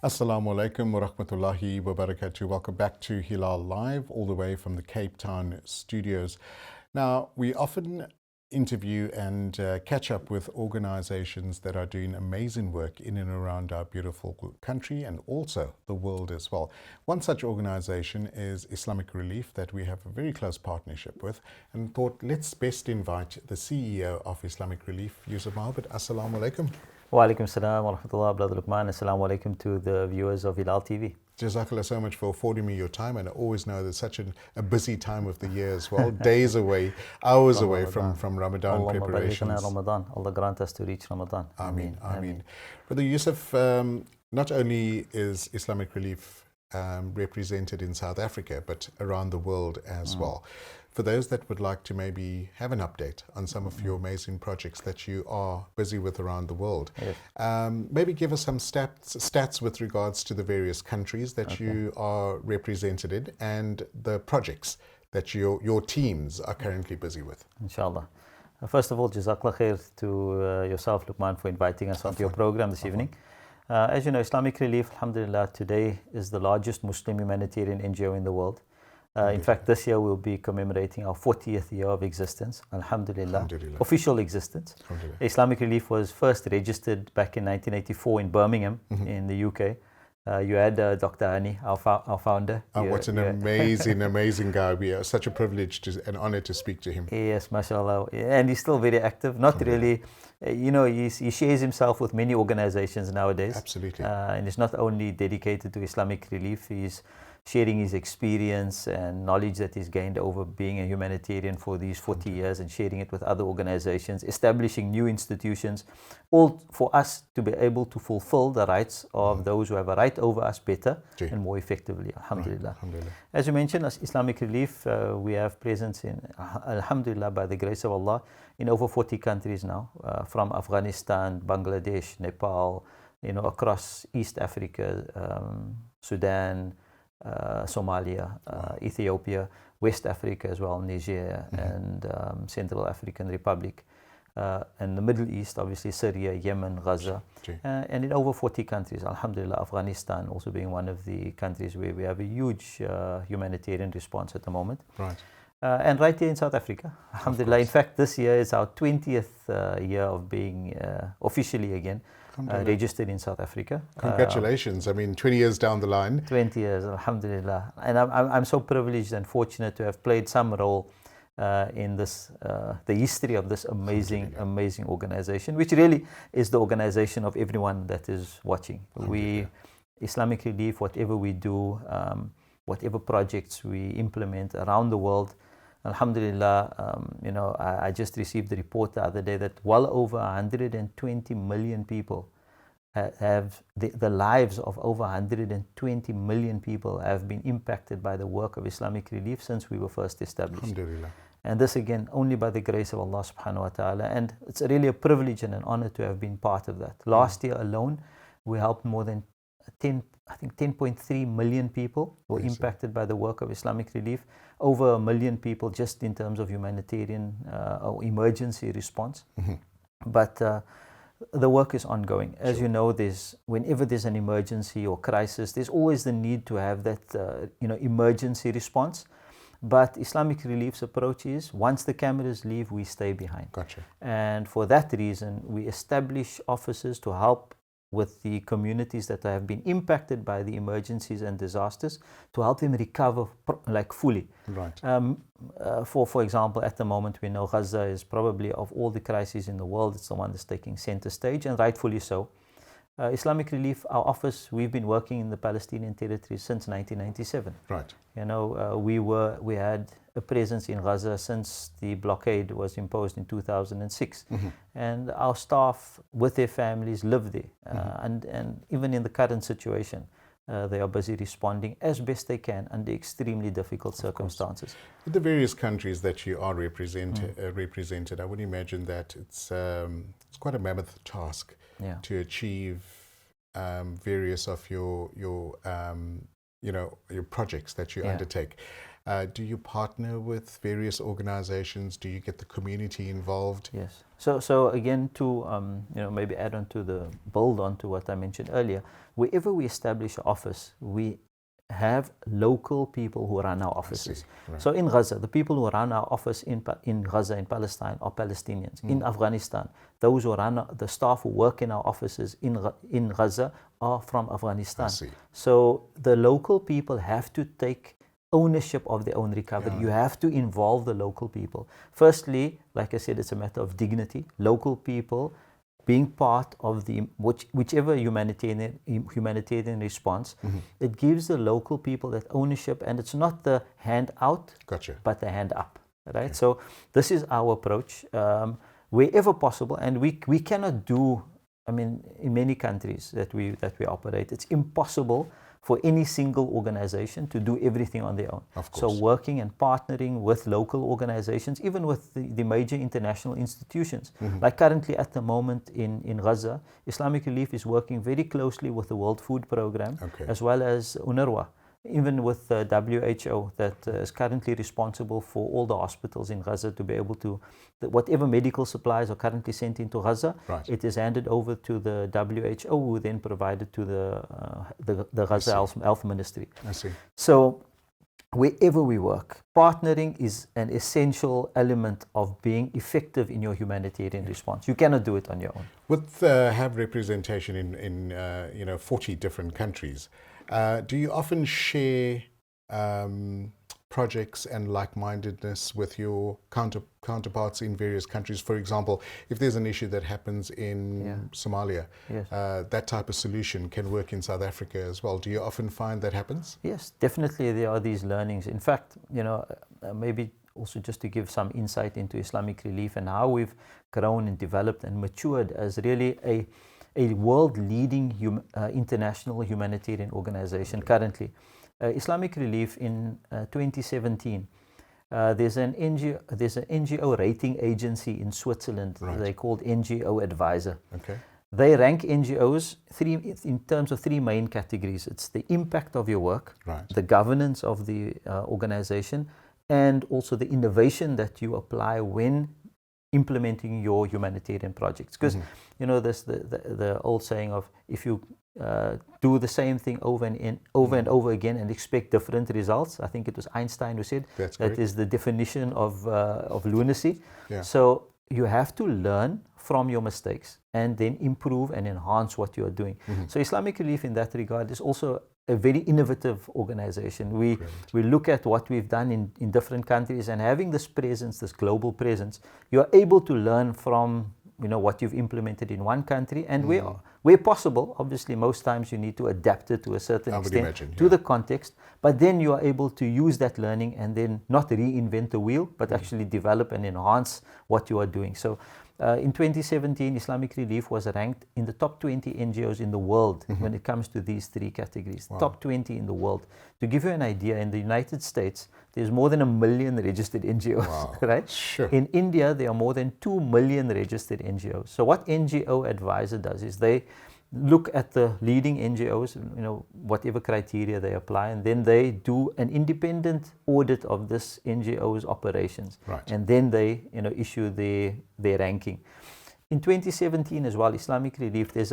Assalamu alaikum wa rahmatullahi wa barakatuh. Welcome back to Hilaal Live, all the way from the Cape Town studios. Now, we often interview and catch up with organizations that are doing amazing work in and around our beautiful country and also the world as well. One such organization is Islamic Relief, that we have a very close partnership with, and thought let's best invite the CEO of Islamic Relief, Yusuf Mohamed. Assalamu alaikum. Wa alaikum salam wa rahmatullah, Brother Luqmaan. Assalamu alaikum to the viewers of Hilaal TV. Jazakallah so much for affording me your time, and I always know there's such a busy time of the year as well. Days away, hours away from Ramadan preparations. Ramadan. Allah grant us to reach Ramadan. Ameen, ameen. Brother Yusuf, not only is Islamic Relief represented in South Africa, but around the world as well. For those that would like to maybe have an update on some of your amazing projects that you are busy with around the world, Yes. maybe give us some stats with regards to the various countries that you are represented in and the projects that your teams are currently busy with. Inshallah. First of all, Jazakallah khair to yourself, Luqmaan, for inviting us onto your program this evening. As you know, Islamic Relief, alhamdulillah, today is the largest Muslim humanitarian NGO in the world. In fact, this year we'll be commemorating our 40th year of existence, alhamdulillah, official existence. Islamic Relief was first registered back in 1984 in Birmingham, in the UK. You had Dr. Hani, our founder. What an amazing guy. We are such a privilege and honor to speak to him. Yes, mashallah. And he's still very active. Not really, you know, he shares himself with many organizations nowadays. Absolutely. And he's not only dedicated to Islamic Relief, he's sharing his experience and knowledge that he's gained over being a humanitarian for these 40 years and sharing it with other organizations, establishing new institutions, all for us to be able to fulfill the rights of those who have a right over us better and more effectively, alhamdulillah. Right. Alhamdulillah. As you mentioned, as Islamic Relief, we have presence in, alhamdulillah, by the grace of Allah, in over 40 countries now, from Afghanistan, Bangladesh, Nepal, you know, across East Africa, Sudan, Somalia, Ethiopia, West Africa as well, Niger, and Central African Republic, and the Middle East, obviously Syria, Yemen, Gaza, and in over 40 countries, alhamdulillah, Afghanistan also being one of the countries where we have a huge humanitarian response at the moment. Right. And right here in South Africa, alhamdulillah. In fact, this year is our 20th year of being officially again registered in South Africa. Congratulations. I mean, 20 years down the line. 20 years, alhamdulillah. And I'm so privileged and fortunate to have played some role in this, the history of this amazing organization, which really is the organization of everyone that is watching. We, Islamic Relief, whatever we do, whatever projects we implement around the world, alhamdulillah, you know, I just received the report the other day that well over 120 million people have, the lives of over 120 million people have been impacted by the work of Islamic Relief since we were first established. Alhamdulillah. And this again, only by the grace of Allah subhanahu wa ta'ala. And it's really a privilege and an honor to have been part of that. Last year alone, we helped more than 10.3 million people were impacted by the work of Islamic Relief. Over 1 million people just in terms of humanitarian or emergency response. But the work is ongoing. As you know, whenever there's an emergency or crisis, there's always the need to have that you know, emergency response. But Islamic Relief's approach is, once the cameras leave, we stay behind. Gotcha. And for that reason, we establish offices to help with the communities that have been impacted by the emergencies and disasters, to help them recover like fully. Right. For example, at the moment we know Gaza is probably, of all the crises in the world, it's the one that's taking center stage, and rightfully so. Islamic Relief, our office, we've been working in the Palestinian territory since 1997. Right. You know, we had a presence in Gaza since the blockade was imposed in 2006, and our staff with their families live there, and even in the current situation, they are busy responding as best they can under extremely difficult circumstances. With the various countries that you are represented, I would imagine that it's quite a mammoth task to achieve various of your projects that you undertake. Do you partner with various organizations? Do you get the community involved? Yes. So again, to maybe add on to build on to what I mentioned earlier, wherever we establish an office, we have local people who run our offices. Right. So in Gaza, the people who run our office in Gaza, in Palestine, are Palestinians. In Afghanistan, those who run the staff who work in our offices in Gaza are from Afghanistan. So the local people have to take ownership of their own recovery. You have to involve the local people. Firstly, like I said, it's a matter of dignity. Local people being part of whichever humanitarian response, it gives the local people that ownership, and it's not the hand out, but the hand up, right? Okay. So this is our approach, wherever possible, and we cannot do, in many countries that we operate, it's impossible for any single organization to do everything on their own. Of course. So working and partnering with local organizations, even with the major international institutions. Like currently at the moment in Gaza, Islamic Relief is working very closely with the World Food Programme, as well as UNRWA, even with the WHO that is currently responsible for all the hospitals in Gaza to be able to, whatever medical supplies are currently sent into Gaza, it is handed over to the WHO, who then provide it to the Gaza Health Ministry. I see. So wherever we work, partnering is an essential element of being effective in your humanitarian response. You cannot do it on your own. With have representation in 40 different countries, do you often share projects and like-mindedness with your counterparts in various countries? For example, if there's an issue that happens in Somalia, that type of solution can work in South Africa as well. Do you often find that happens? Yes, definitely there are these learnings. In fact, maybe also just to give some insight into Islamic Relief and how we've grown and developed and matured as really a world-leading international humanitarian organization currently. Islamic Relief in 2017, there's an NGO rating agency in Switzerland. They're called NGO Advisor. They rank NGOs in terms of three main categories. It's the impact of your work, the governance of the organization, and also the innovation that you apply when implementing your humanitarian projects. Because there's the old saying of, if you do the same thing over and over again and expect different results. I think it was Einstein who said that is the definition of lunacy. So you have to learn from your mistakes and then improve and enhance what you are doing. So Islamic Relief in that regard is also a very innovative organization. We look at what we've done in different countries, and having this presence, this global presence, you are able to learn from what you've implemented in one country, and where possible, obviously most times you need to adapt it to a certain extent to the context, but then you are able to use that learning and then not reinvent the wheel, but actually develop and enhance what you are doing. So in 2017, Islamic Relief was ranked in the top 20 NGOs in the world when it comes to these three categories. Top 20 in the world. To give you an idea, in the United States, there's more than 1 million registered NGOs, right? Sure. In India, there are more than 2 million registered NGOs. So what NGO Advisor does is they look at the leading NGOs, whatever criteria they apply, and then they do an independent audit of this NGO's operations. And then they issue their ranking. In 2017 as well, Islamic Relief, there's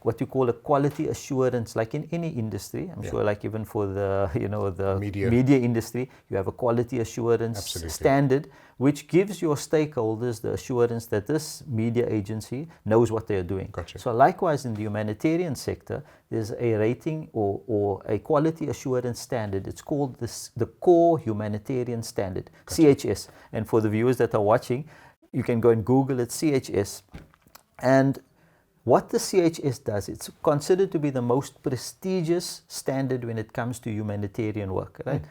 what you call a quality assurance, like in any industry. I'm sure, like even for the the media industry, you have a quality assurance standard, which gives your stakeholders the assurance that this media agency knows what they are doing. So likewise in the humanitarian sector, there's a rating or a quality assurance standard. It's called the Core Humanitarian Standard, CHS. And for the viewers that are watching, you can go and Google it, CHS. And what the CHS does, it's considered to be the most prestigious standard when it comes to humanitarian work, right?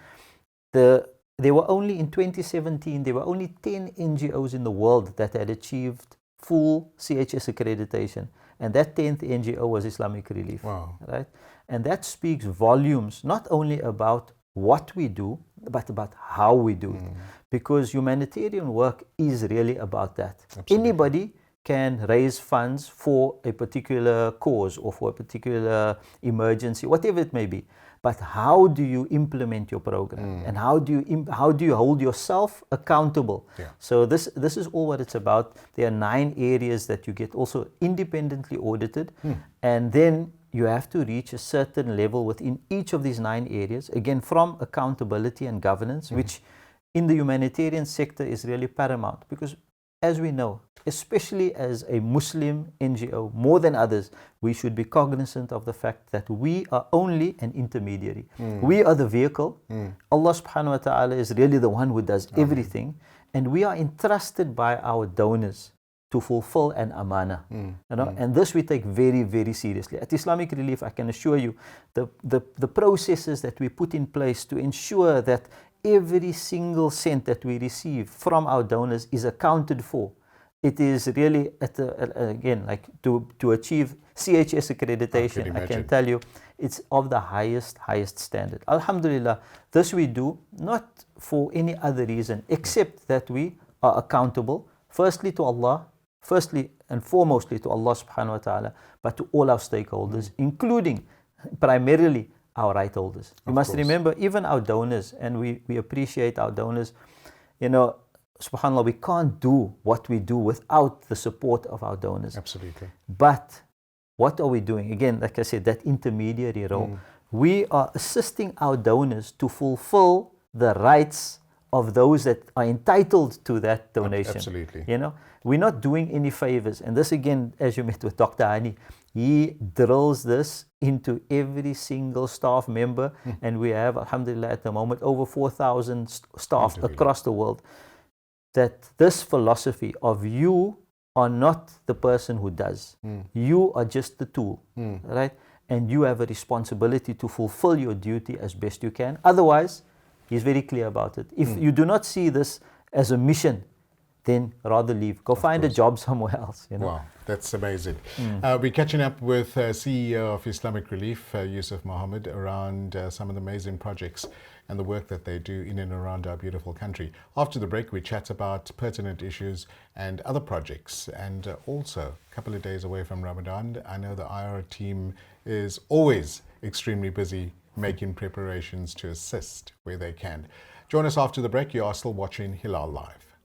There were only, in 2017, there were only 10 NGOs in the world that had achieved full CHS accreditation. And that 10th NGO was Islamic Relief, right? And that speaks volumes, not only about what we do, but about how we do it. Because humanitarian work is really about that. Anybody can raise funds for a particular cause or for a particular emergency, whatever it may be. But how do you implement your program, and how do you hold yourself accountable? Yeah. So this is all what it's about. There are 9 areas that you get also independently audited, and then you have to reach a certain level within each of these 9 areas. Again, from accountability and governance, which in the humanitarian sector is really paramount, because as we know, especially as a Muslim NGO, more than others, we should be cognizant of the fact that we are only an intermediary. We are the vehicle. Allah subhanahu wa ta'ala is really the one who does everything. And we are entrusted by our donors to fulfill an amana. You know? And this we take very, very seriously. At Islamic Relief, I can assure you, the processes that we put in place to ensure that every single cent that we receive from our donors is accounted for. It is really, again, like to achieve CHS accreditation, I can tell you, it's of the highest standard. Alhamdulillah, this we do not for any other reason except that we are accountable, firstly to Allah, firstly and foremostly to Allah subhanahu wa ta'ala, but to all our stakeholders, including primarily our right holders. You must remember, even our donors, and we appreciate our donors, you know, subhanAllah, we can't do what we do without the support of our donors. Absolutely. But what are we doing? Again, like I said, that intermediary role. We are assisting our donors to fulfill the rights of those that are entitled to that donation. Absolutely. You know, we're not doing any favors. And this again, as you met with Dr. Hani, he drills this into every single staff member. And we have, alhamdulillah, at the moment, over 4,000 staff across the world. That this philosophy of you are not the person who does. You are just the tool, right? And you have a responsibility to fulfill your duty as best you can. Otherwise, he's very clear about it. If you do not see this as a mission, then rather leave. Go find a job somewhere else. You know? Wow, that's amazing. We're catching up with CEO of Islamic Relief, Yusuf Mohamed, around some of the amazing projects and the work that they do in and around our beautiful country. After the break, we chat about pertinent issues and other projects. And also, a couple of days away from Ramadan, I know the IR team is always extremely busy making preparations to assist where they can. Join us after the break. You are still watching Hilaal Live.